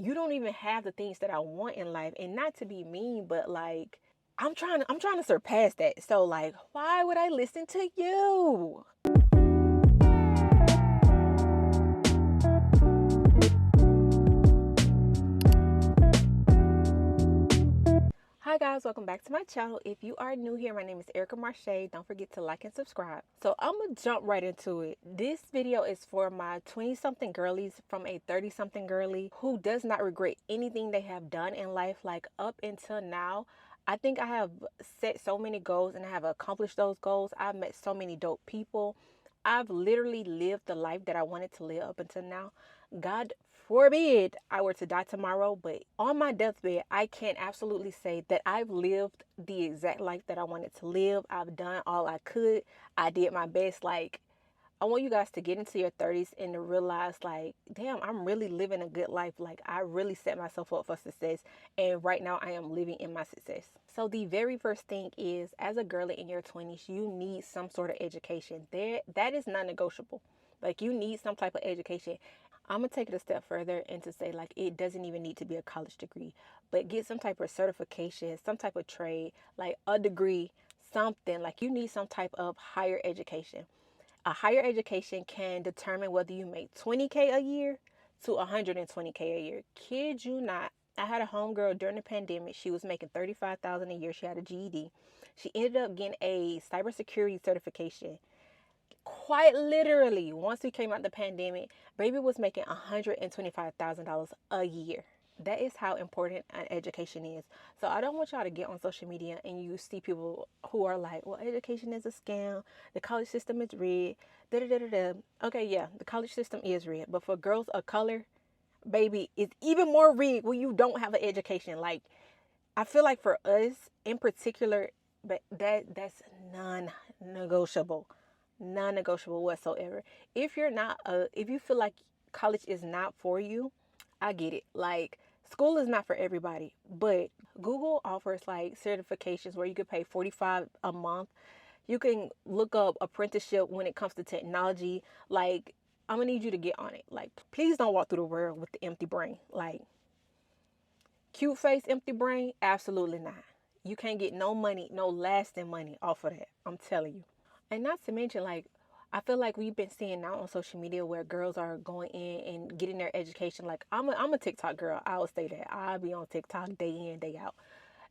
you don't even have the things that I want in life. And not to be mean, but like I'm trying to surpass that. So like, why would I listen to you? Hi guys, welcome back to my channel. If you are new here, my name is Erica Marche. Don't forget to like and subscribe. So I'm gonna jump right into it. This video is for my 20-something girlies from a 30-something girly who does not regret anything they have done in life. Like up until now, I think I have set so many goals and I have accomplished those goals. I've met so many dope people. I've literally lived the life that I wanted to live up until now. God forbid I were to die tomorrow, but on my deathbed, I can absolutely say that I've lived the exact life that I wanted to live. I've done all I could. I did my best. Like, I want you guys to get into your 30s and to realize, like, damn, I'm really living a good life. Like, I really set myself up for success. And right now, I am living in my success. So, the very first thing is, as a girl in your 20s, you need some sort of education. That is non negotiable. Like, you need some type of education. I'm going to take it a step further and to say, like, it doesn't even need to be a college degree, but get some type of certification, some type of trade, like a degree, something. Like, you need some type of higher education. A higher education can determine whether you make 20K a year to 120K a year. Kid you not. I had a homegirl during the pandemic. She was making 35,000 a year. She had a GED. She ended up getting a cybersecurity certification. Quite literally, once we came out the pandemic, baby was making $125,000 a year. That is how important an education is. So I don't want y'all to get on social media and you see people who are like, well, education is a scam. The college system is rigged. Da, da, da, da, da. Okay, yeah, the college system is rigged. But for girls of color, baby, it's even more rigged when you don't have an education. Like, I feel like for us in particular, but that's non-negotiable. Non-negotiable whatsoever. If you feel like college is not for you, I get it. Like, school is not for everybody, but Google offers like certifications where you could pay 45 a month. You can look up apprenticeship when it comes to technology. Like, I'm gonna need you to get on it. Like, please don't walk through the world with the empty brain. Like, cute face, empty brain, absolutely not. You can't get no money, no lasting money off of that. I'm telling you. And not to mention, like, I feel like we've been seeing now on social media where girls are going in and getting their education. Like, I'm a TikTok girl. I will say that. I'll be on TikTok day in, day out.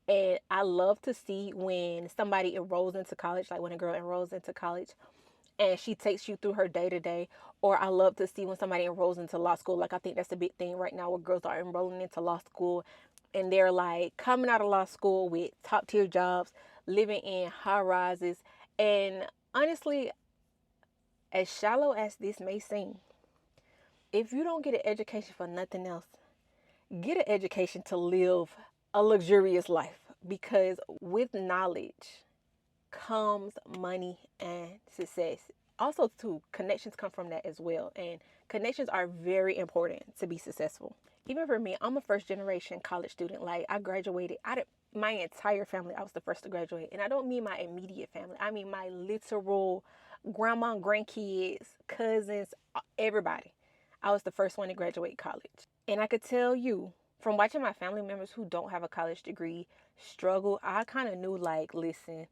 And I love to see when somebody enrolls into college, like when a girl enrolls into college and she takes you through her day to day. Or I love to see when somebody enrolls into law school. Like, I think that's a big thing right now where girls are enrolling into law school and they're like coming out of law school with top tier jobs, living in high rises. And honestly, as shallow as this may seem, if you don't get an education for nothing else, get an education to live a luxurious life, because with knowledge comes money and success. Also, too, connections come from that as well. And connections are very important to be successful. Even for me, I'm a first generation college student. Like, I graduated out of my entire family. I was the first to graduate. And I don't mean my immediate family. I mean my literal grandma, grandkids, cousins, everybody. I was the first one to graduate college. And I could tell you from watching my family members who don't have a college degree struggle, I kind of knew, like, listen,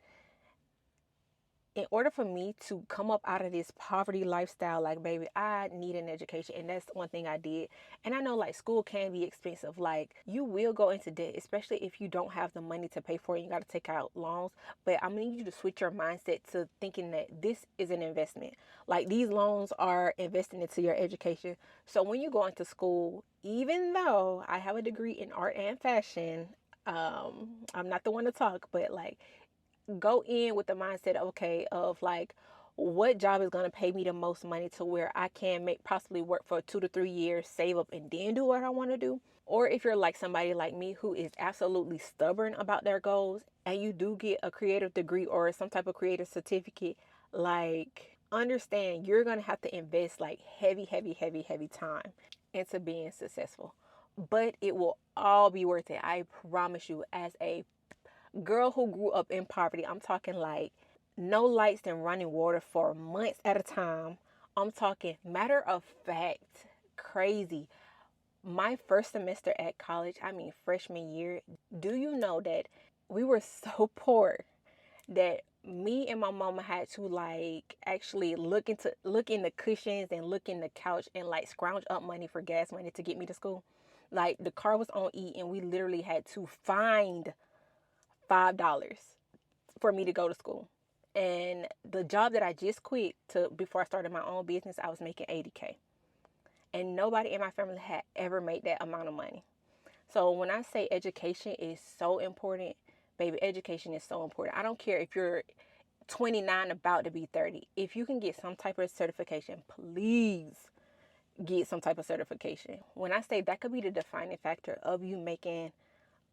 in order for me to come up out of this poverty lifestyle, like, baby, I need an education. And that's one thing I did. And I know, like, school can be expensive. Like, you will go into debt, especially if you don't have the money to pay for it. You got to take out loans. But I'm going to need you to switch your mindset to thinking that this is an investment. Like, these loans are investing into your education. So when you go into school, even though I have a degree in art and fashion, I'm not the one to talk, but like, go in with the mindset, okay, of like, what job is going to pay me the most money to where I can make possibly work for 2 to 3 years, save up, and then do what I want to do. Or if you're like somebody like me who is absolutely stubborn about their goals and you do get a creative degree or some type of creative certificate, like, understand you're going to have to invest like heavy, heavy, heavy, heavy time into being successful. But it will all be worth it. I promise you, as a girl who grew up in poverty, I'm talking like no lights and running water for months at a time. I'm talking matter of fact, crazy. My first semester at college, I mean freshman year, do you know that we were so poor that me and my mama had to like actually look in the cushions and look in the couch and like scrounge up money for gas money to get me to school. Like the car was on E and we literally had to find $5 for me to go to school. And the job that I just quit to before I started my own business, I was making 80K. And nobody in my family had ever made that amount of money. So when I say education is so important, baby, education is so important. I don't care if you're 29 about to be 30. If you can get some type of certification, please get some type of certification. When I say that could be the defining factor of you making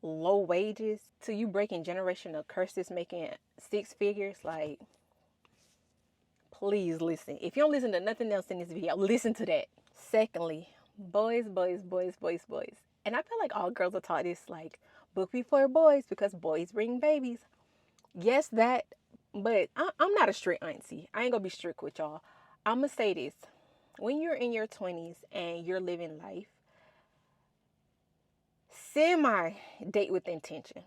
low wages to you breaking generational curses, making six figures, like please listen. If you don't listen to nothing else in this video, listen to that. Secondly, boys, boys, boys, boys, boys. And I feel like all girls are taught this, like, book before boys because boys bring babies. Yes, that, but I'm not a strict auntie. I ain't gonna be strict with y'all. I'm gonna say this. When you're in your 20s and you're living life, semi date with intention.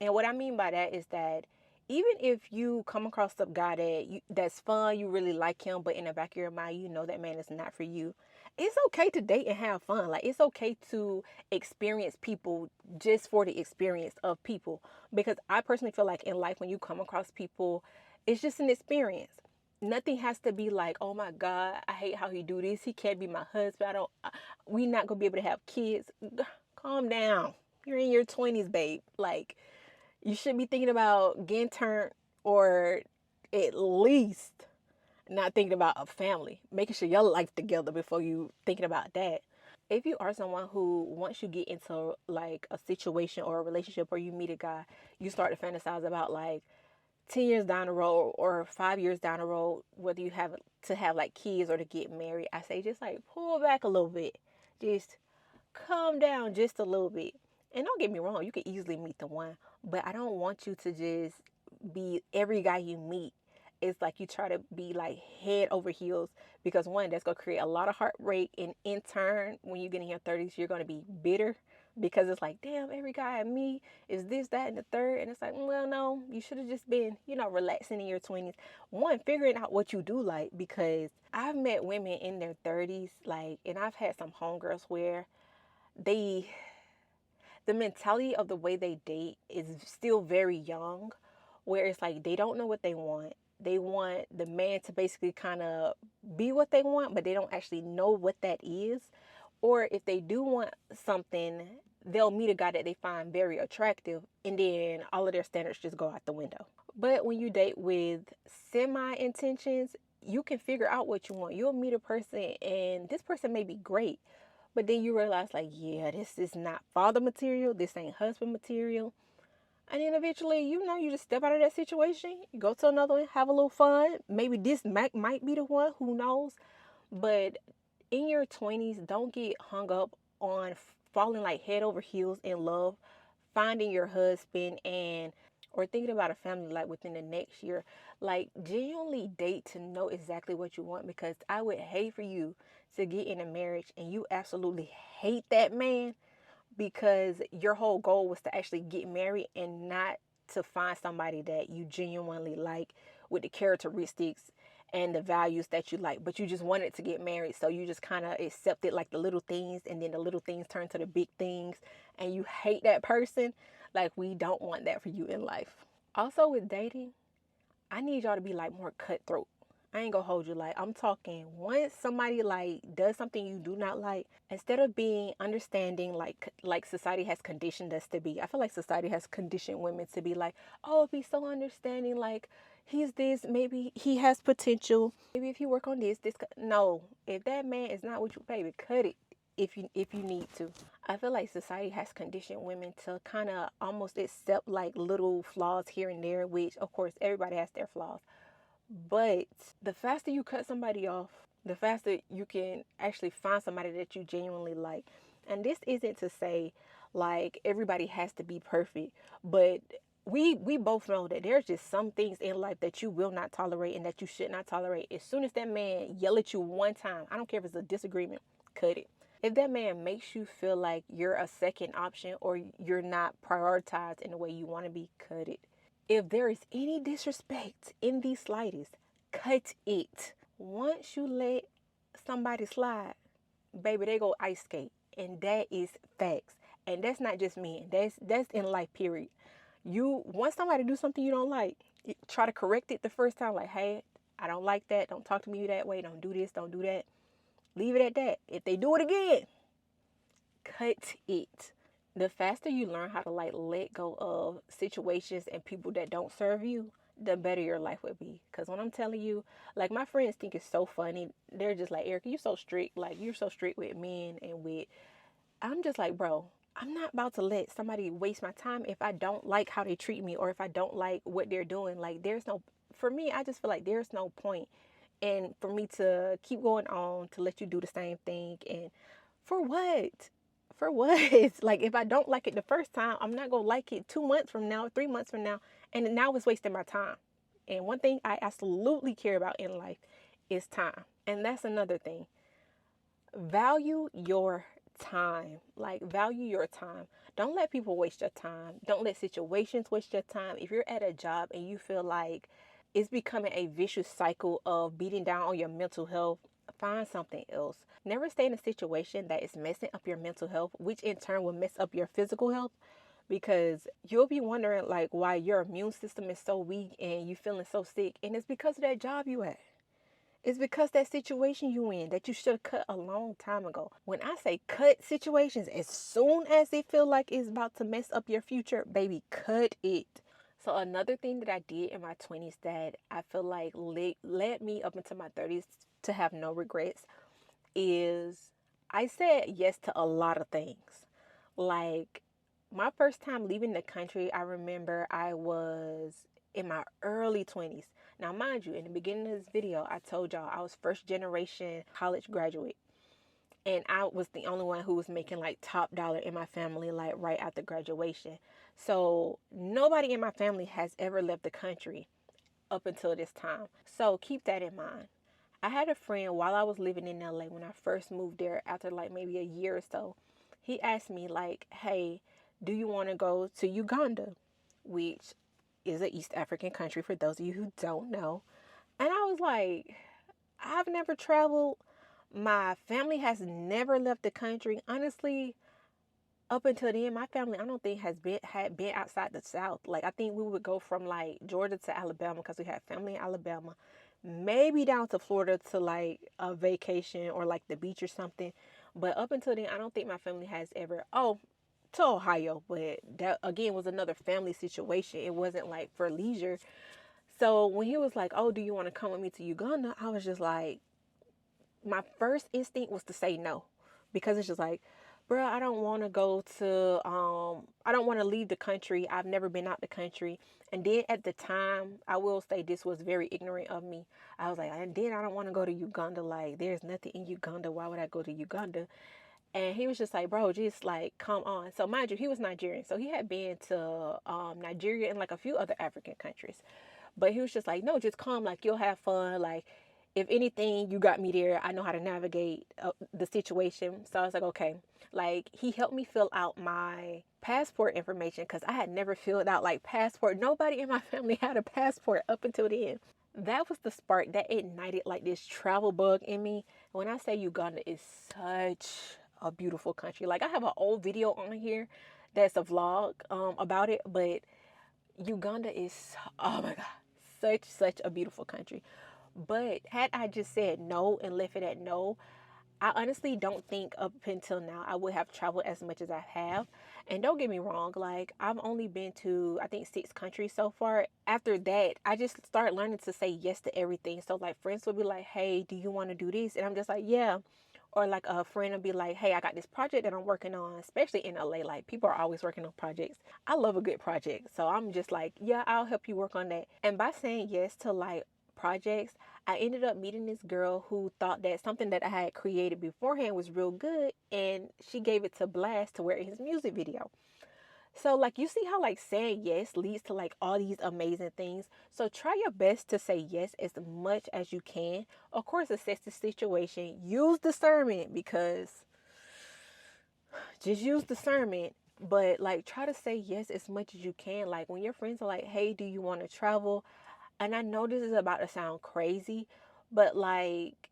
And what I mean by that is that even if you come across some guy that's fun, you really like him, but in the back of your mind, you know that man is not for you. It's okay to date and have fun. Like it's okay to experience people just for the experience of people. Because I personally feel like in life, when you come across people, it's just an experience. Nothing has to be like, oh my God, I hate how he do this. He can't be my husband. We not gonna be able to have kids. Calm down. You're in your 20s, babe. Like you should be thinking about getting turned or at least not thinking about a family. Making sure your life together before you thinking about that. If you are someone who once you get into like a situation or a relationship or you meet a guy, you start to fantasize about like 10 years down the road or 5 years down the road, whether you have to have like kids or to get married, I say just like pull back a little bit. Just calm down just a little bit. And don't get me wrong, you can easily meet the one, but I don't want you to just be every guy you meet. It's like you try to be like head over heels because one, that's gonna create a lot of heartbreak, and in turn, when you get in your 30s, you're gonna be bitter because it's like, damn, every guy I meet is this, that, and the third, and it's like, well, no, you should have just been, relaxing in your 20s. One, figuring out what you do like because I've met women in their 30s, like, and I've had some homegirls where they the mentality of the way they date is still very young, where it's like they don't know what they want. They want the man to basically kind of be what they want, but they don't actually know what that is. Or if they do want something, they'll meet a guy that they find very attractive, and then all of their standards just go out the window. But when you date with semi intentions, you can figure out what you want. You'll meet a person, and this person may be great, but then you realize, like, yeah, this is not father material. This ain't husband material. And then eventually, you just step out of that situation. You go to another one, have a little fun. Maybe this might be the one. Who knows? But in your 20s, don't get hung up on falling like head over heels in love, finding your husband, and or thinking about a family like within the next year. Like genuinely date to know exactly what you want, because I would hate for you to get in a marriage and you absolutely hate that man because your whole goal was to actually get married and not to find somebody that you genuinely like with the characteristics and the values that you like, but you just wanted to get married, so you just kind of accepted like the little things, and then the little things turn to the big things, and you hate that person. Like, we don't want that for you in life. Also with dating, I need y'all to be like more cutthroat. I ain't gonna hold you. Like, I'm talking once somebody like does something you do not like, instead of being understanding like society has conditioned us to be. I feel like society has conditioned women to be like, oh, be so understanding, like he's this, maybe he has potential. Maybe if you work on this. No, if that man is not what you, baby, cut it if you need to. I feel like society has conditioned women to kind of almost accept like little flaws here and there, which of course everybody has their flaws. But the faster you cut somebody off, the faster you can actually find somebody that you genuinely like. And this isn't to say like everybody has to be perfect, but we both know that there's just some things in life that you will not tolerate and that you should not tolerate. As soon as that man yell at you one time, I don't care if it's a disagreement, cut it. If that man makes you feel like you're a second option or you're not prioritized in the way you want to be, cut it. If there is any disrespect in the slightest, cut it. Once you let somebody slide, baby, they go ice skate. And that is facts. And that's not just men. That's in life, period. You once somebody do something you don't like, try to correct it the first time, like, hey, I don't like that. Don't talk to me that way. Don't do this. Don't do that. Leave it at that. If they do it again, cut it. The faster you learn how to like let go of situations and people that don't serve you, the better your life would be. Because when I'm telling you, like my friends think it's so funny. They're just like, Erica, you're so strict. Like you're so strict with men and with. I'm just like, bro, I'm not about to let somebody waste my time if I don't like how they treat me or if I don't like what they're doing. Like there's no, for me, I just feel like there's no point. And for me to keep going on to let you do the same thing. And for what? For what? Like if I don't like it the first time, I'm not gonna like it 2 months from now, 3 months from now, and now it's wasting my time. And one thing I absolutely care about in life is time. And that's another thing. Value your time. Like value your time. Don't let people waste your time. Don't let situations waste your time. If you're at a job and you feel like it's becoming a vicious cycle of beating down on your mental health, find something else. Never stay in a situation that is messing up your mental health, which in turn will mess up your physical health, because you'll be wondering like why your immune system is so weak and you feeling so sick, and it's because of that job you at. It's because that situation you in that you should have cut a long time ago. When I say cut situations, as soon as they feel like it's about to mess up your future, baby, cut it. So another thing that I did in my 20s that I feel like led me up into my 30s to have no regrets is I said yes to a lot of things. Like my first time leaving the country, I remember I was in my early 20s. Now, mind you, in the beginning of this video, I told y'all I was first generation college graduate. And I was the only one who was making like top dollar in my family, like right after graduation. So nobody in my family has ever left the country up until this time. So keep that in mind. I had a friend while I was living in LA when I first moved there after like maybe a year or so. He asked me like, hey, do you want to go to Uganda? Which is an East African country for those of you who don't know. And I was like, I've never traveled. My family has never left the country. Honestly, up until then, my family I don't think had been outside the South. Like I think we would go from like Georgia to Alabama because we had family in Alabama, maybe down to Florida to like a vacation or like the beach or something. But up until then, I don't think my family has ever. Oh, to Ohio, but that again was another family situation. It wasn't like for leisure. So when he was like, "Oh, do you want to come with me to Uganda?" I was just like, my first instinct was to say no, because it's just like, bro, I don't want to go to I don't want to leave the country. I've never been out the country. And then at the time, I will say this was very ignorant of me. I was like, and then I don't want to go to Uganda. Like, there's nothing in Uganda. Why would I go to Uganda? And he was just like, bro, just like, come on. So mind you, he was Nigerian. So he had been to Nigeria and like a few other African countries. But he was just like, no, just come. Like, you'll have fun. Like, if anything, you got me there. I know how to navigate the situation. So I was like, okay. Like, he helped me fill out my passport information because I had never filled out like passport. Nobody in my family had a passport up until then. That was the spark that ignited like this travel bug in me. When I say Uganda is such a beautiful country, like I have an old video on here that's a vlog about it, but Uganda is, oh my God, such a beautiful country. But had I just said no and left it at no, I honestly don't think up until now I would have traveled as much as I have. And don't get me wrong, like I've only been to I think 6 countries so far. After that, I just started learning to say yes to everything. So like friends would be like, "Hey, do you want to do this?" And I'm just like, "Yeah." Or like a friend would be like, "Hey, I got this project that I'm working on," especially in LA. Like people are always working on projects. I love a good project. So I'm just like, "Yeah, I'll help you work on that." And by saying yes to like projects, I ended up meeting this girl who thought that something that I had created beforehand was real good, and she gave it to Blast to wear in his music video. So like you see how like saying yes leads to like all these amazing things. So try your best to say yes as much as you can. Of course, assess the situation, use discernment, because just use discernment, but like try to say yes as much as you can. Like when your friends are like, hey, do you want to travel? And I know this is about to sound crazy, but like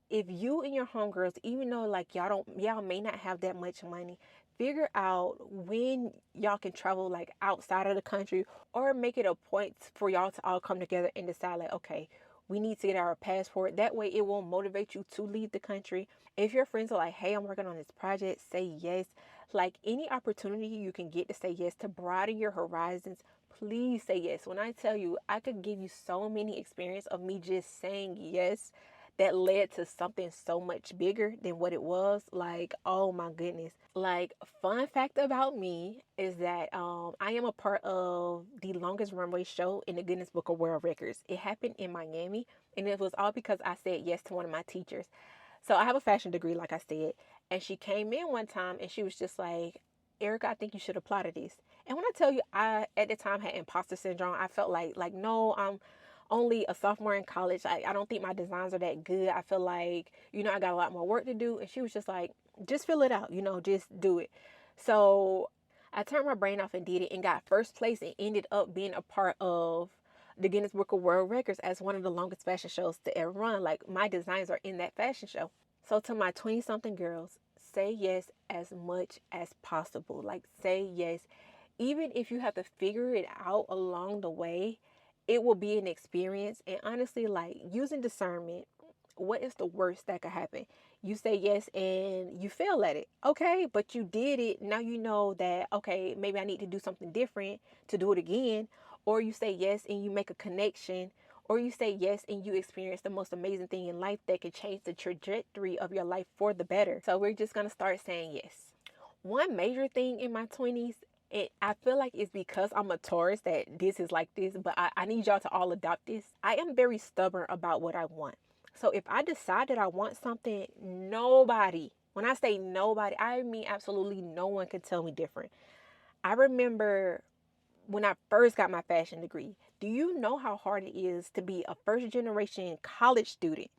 if you and your homegirls, even though like y'all may not have that much money, figure out when y'all can travel like outside of the country, or make it a point for y'all to all come together and decide like, okay, we need to get our passport. That way it will motivate you to leave the country. If your friends are like, hey, I'm working on this project, say yes. Like any opportunity you can get to say yes to broaden your horizons, please say yes. When I tell you, I could give you so many experience of me just saying yes that led to something so much bigger than what it was. Like, oh my goodness. Like, fun fact about me is that I am a part of the longest runway show in the Guinness Book of World Records. It happened in Miami, and it was all because I said yes to one of my teachers. So I have a fashion degree, like I said, and she came in one time and she was just like, Erica, I think you should apply to this. And when I tell you, I at the time had imposter syndrome. I felt like no, I'm only a sophomore in college. I don't think my designs are that good. I feel like, I got a lot more work to do. And she was just like, just fill it out, just do it. So I turned my brain off and did it and got first place and ended up being a part of the Guinness Book of World Records as one of the longest fashion shows to ever run. Like my designs are in that fashion show. So to my 20 something girls, say yes as much as possible. Like say yes. Even if you have to figure it out along the way, it will be an experience. And honestly, like using discernment, what is the worst that could happen? You say yes and you fail at it. Okay, but you did it. Now you know that, okay, maybe I need to do something different to do it again. Or you say yes and you make a connection. Or you say yes and you experience the most amazing thing in life that could change the trajectory of your life for the better. So we're just going to start saying yes. One major thing in my 20s, I feel like it's because I'm a Taurus that this is like this, but I need y'all to all adopt this. I am very stubborn about what I want. So if I decide that I want something, nobody, when I say nobody, I mean absolutely no one can tell me different. I remember when I first got my fashion degree, do you know how hard it is to be a first generation college student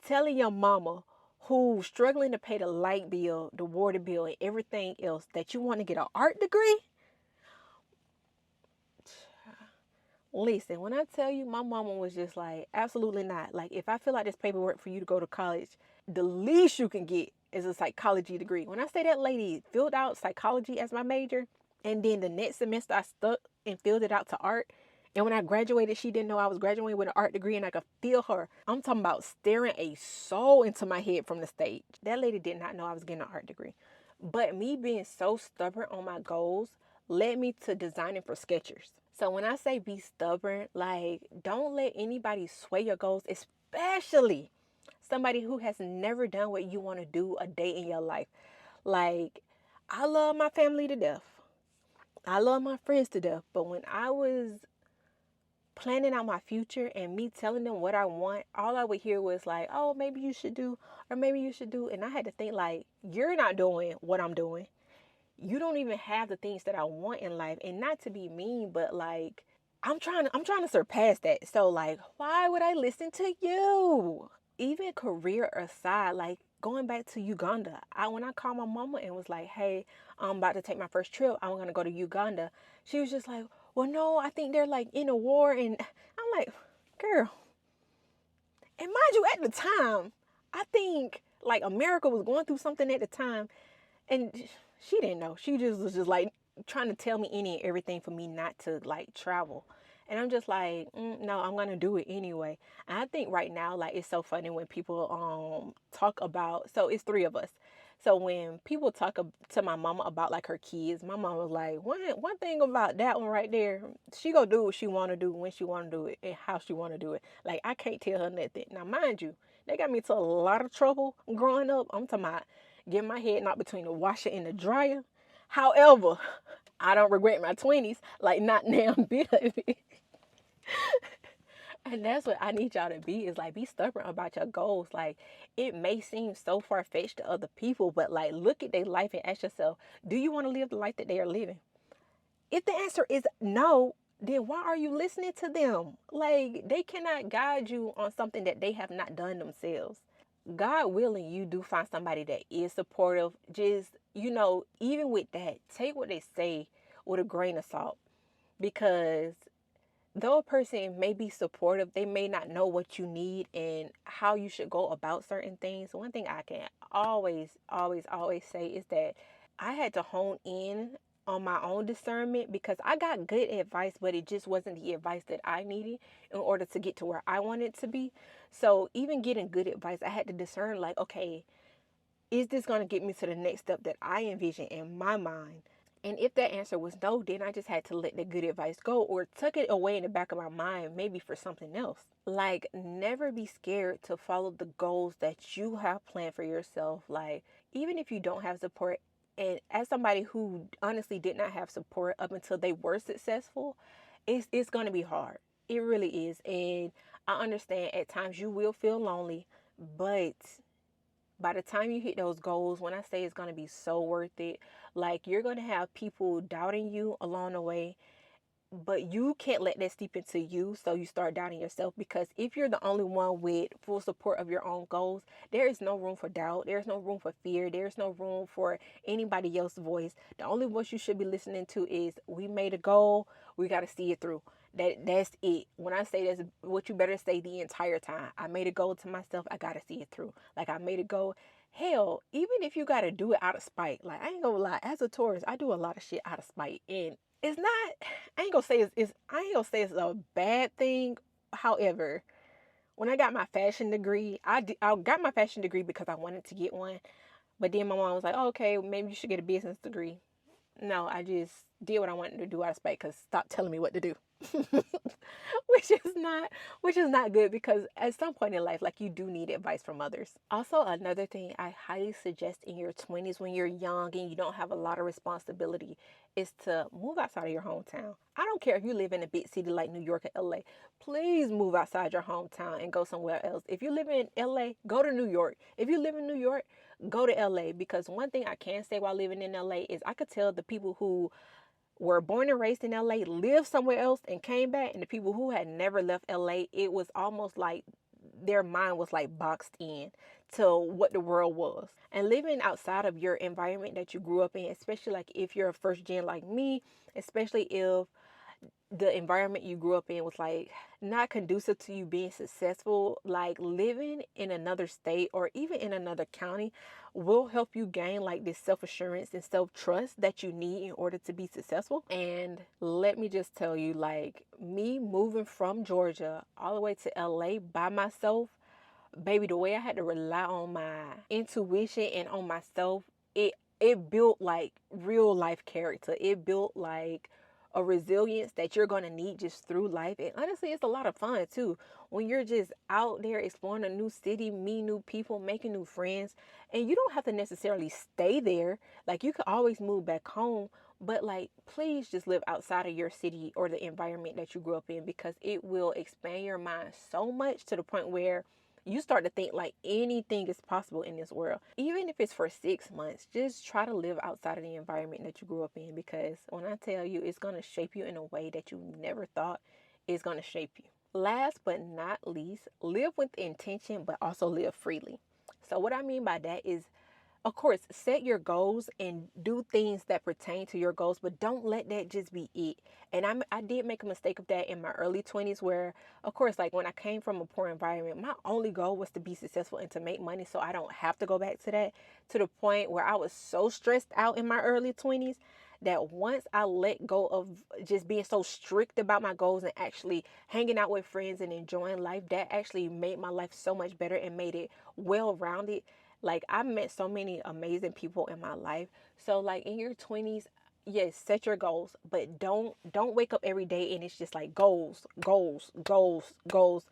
telling your mama who's struggling to pay the light bill, the water bill, and everything else that you want to get an art degree? Listen, when I tell you, my mama was just like, absolutely not. Like, if I fill out this paperwork for you to go to college, the least you can get is a psychology degree. When I say that lady filled out psychology as my major, and then the next semester I stuck and filled it out to art. And when I graduated, she didn't know I was graduating with an art degree, and I could feel her. I'm talking about staring a soul into my head from the stage. That lady did not know I was getting an art degree. But me being so stubborn on my goals led me to designing for Skechers. So when I say be stubborn, like don't let anybody sway your goals, especially somebody who has never done what you want to do a day in your life. Like I love my family to death. I love my friends to death. But when I was planning out my future and me telling them what I want, all I would hear was like, oh, maybe you should do, or maybe you should do. And I had to think like, you're not doing what I'm doing. You don't even have the things that I want in life. And not to be mean, but like I'm trying to surpass that. So like, why would I listen to you? Even career aside, like going back to Uganda, when I called my mama and was like, hey, I'm about to take my first trip, I'm gonna go to Uganda. She was just like, well, no, I think they're like in a war. And I'm like, girl, and mind you, at the time, I think like America was going through something at the time. And she didn't know. She just was just like trying to tell me any and everything for me not to like travel. And I'm just like, no, I'm gonna do it anyway. And I think right now, like it's so funny when people talk about. So it's three of us. So when people talk to my mama about like her kids, my mama was like, one thing about that one right there, she gonna do what she wanna do when she wanna do it and how she wanna do it. Like I can't tell her nothing. Now mind you, they got me into a lot of trouble growing up. I'm talking about getting my head knocked between the washer and the dryer. However, I don't regret my 20s, like not now bit of it. And that's what I need y'all to be, is like be stubborn about your goals. Like it may seem so far-fetched to other people, but like look at their life and ask yourself, do you want to live the life that they are living? If the answer is no, then why are you listening to them? Like they cannot guide you on something that they have not done themselves. God willing, you do find somebody that is supportive. Just, even with that, take what they say with a grain of salt. Because though a person may be supportive, they may not know what you need and how you should go about certain things. One thing I can always, always, always say is that I had to hone in on my own discernment, because I got good advice, but it just wasn't the advice that I needed in order to get to where I wanted to be. So even getting good advice, I had to discern, like, okay, is this going to get me to the next step that I envision in my mind? And if that answer was no, then I just had to let the good advice go or tuck it away in the back of my mind, maybe for something else. Like, never be scared to follow the goals that you have planned for yourself. Like, even if you don't have support, and as somebody who honestly did not have support up until they were successful, it's going to be hard. It really is. And I understand at times you will feel lonely, but by the time you hit those goals, when I say it's going to be so worth it, like, you're going to have people doubting you along the way, but you can't let that seep into you, so you start doubting yourself. Because if you're the only one with full support of your own goals, there is no room for doubt, there's no room for fear, there's no room for anybody else's voice. The only voice you should be listening to is, we made a goal, we got to see it through. That's it. When I say that's what you better say the entire time. I made a goal to myself, I got to see it through. Like, I made a goal. Hell, even if you got to do it out of spite, like, I ain't gonna lie, as a Taurus, I do a lot of shit out of spite. And it's not, I ain't gonna say I ain't gonna say it's a bad thing. However, when I got my fashion degree, I got my fashion degree because I wanted to get one. But then my mom was like, oh, okay, maybe you should get a business degree. No, I just did what I wanted to do out of spite, because stop telling me what to do. which is not which is not good, because at some point in life, like, you do need advice from others. Also, another thing I highly suggest in your 20s, when you're young and you don't have a lot of responsibility, is to move outside of your hometown. I don't care if you live in a big city like New York or LA. Please move outside your hometown and go somewhere else. If you live in LA, go to New York. If you live in New York, go to LA. Because one thing I can say while living in LA is I could tell the people who were born and raised in LA, lived somewhere else and came back, and the people who had never left LA, it was almost like their mind was like boxed in to what the world was. And living outside of your environment that you grew up in, especially like if you're a first gen like me, especially if the environment you grew up in was like not conducive to you being successful, like, living in another state or even in another county will help you gain like this self-assurance and self-trust that you need in order to be successful. And let me just tell you, like, me moving from Georgia all the way to LA by myself, baby, the way I had to rely on my intuition and on myself, it built like real life character. It built like a resilience that you're going to need just through life. And honestly, it's a lot of fun too when you're just out there exploring a new city, meeting new people, making new friends. And you don't have to necessarily stay there. Like, you could always move back home, but like, please just live outside of your city or the environment that you grew up in, because it will expand your mind so much to the point where you start to think like anything is possible in this world. Even if it's for 6 months, just try to live outside of the environment that you grew up in, because when I tell you, it's going to shape you in a way that you never thought is going to shape you. Last but not least, live with intention, but also live freely. So what I mean by that is, of course, set your goals and do things that pertain to your goals, but don't let that just be it. And I did make a mistake of that in my early 20s, where, of course, like, when I came from a poor environment, my only goal was to be successful and to make money so I don't have to go back to that, to the point where I was so stressed out in my early 20s that once I let go of just being so strict about my goals and actually hanging out with friends and enjoying life, that actually made my life so much better and made it well-rounded. Like, I've met so many amazing people in my life. So like, in your 20s, yes, set your goals, but don't wake up every day and it's just like goals, goals, goals, goals,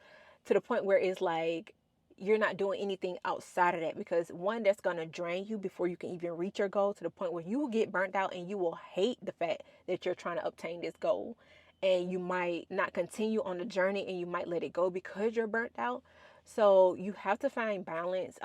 to the point where it's like you're not doing anything outside of that, because one, that's going to drain you before you can even reach your goal, to the point where you will get burnt out and you will hate the fact that you're trying to obtain this goal, and you might not continue on the journey and you might let it go because you're burnt out. So you have to find balance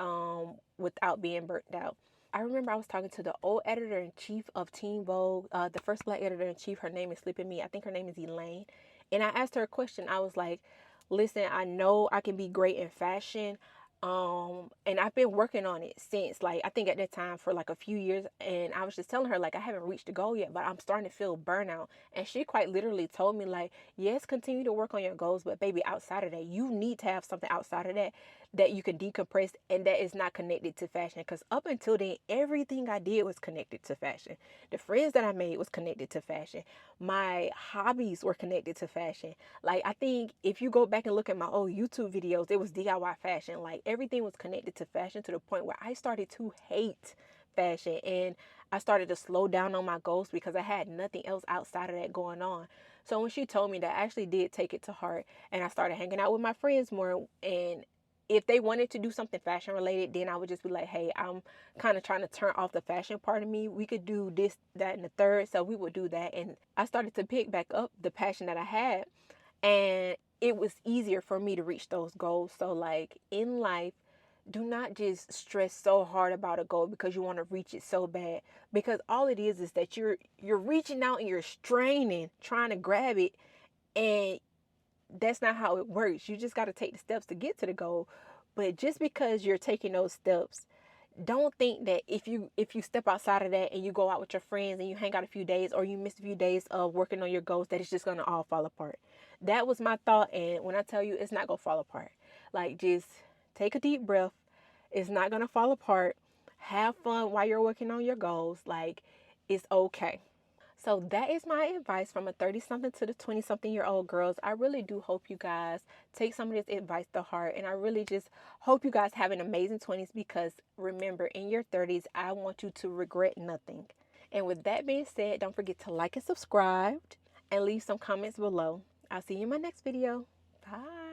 without being burnt out. I remember I was talking to the old editor-in-chief of Teen Vogue, the first black editor-in-chief. Her name is slipping me. I think her name is Elaine. And I asked her a question. I was like, listen, I know I can be great in fashion. And I've been working on it since, like, I think at that time for like a few years. And I was just telling her, like, I haven't reached the goal yet, but I'm starting to feel burnout. And she quite literally told me, like, yes, continue to work on your goals, but baby, outside of that, you need to have something outside of that that you can decompress and that is not connected to fashion. Because up until then, everything I did was connected to fashion. The friends that I made was connected to fashion. My hobbies were connected to fashion. Like, I think if you go back and look at my old YouTube videos, it was DIY fashion. Like, everything was connected to fashion to the point where I started to hate fashion, and I started to slow down on my goals because I had nothing else outside of that going on. So when she told me that, I actually did take it to heart, and I started hanging out with my friends more. And if they wanted to do something fashion related, then I would just be like, hey, I'm kind of trying to turn off the fashion part of me. We could do this, that, and the third. So we would do that. And I started to pick back up the passion that I had. And it was easier for me to reach those goals. So, like, in life, do not just stress so hard about a goal because you want to reach it so bad, because all it is that you're reaching out and you're straining trying to grab it, and that's not how it works. You just got to take the steps to get to the goal. But just because you're taking those steps, don't think that if you step outside of that and you go out with your friends and you hang out a few days, or you miss a few days of working on your goals, that it's just going to all fall apart. That was my thought. And when I tell you, it's not going to fall apart. Like, just take a deep breath. It's not going to fall apart. Have fun while you're working on your goals. Like, it's okay. So that is my advice from a 30 something to the 20 something year old girls. I really do hope you guys take some of this advice to heart. And I really just hope you guys have an amazing 20s, because remember, in your 30s, I want you to regret nothing. And with that being said, don't forget to like and subscribe and leave some comments below. I'll see you in my next video. Bye.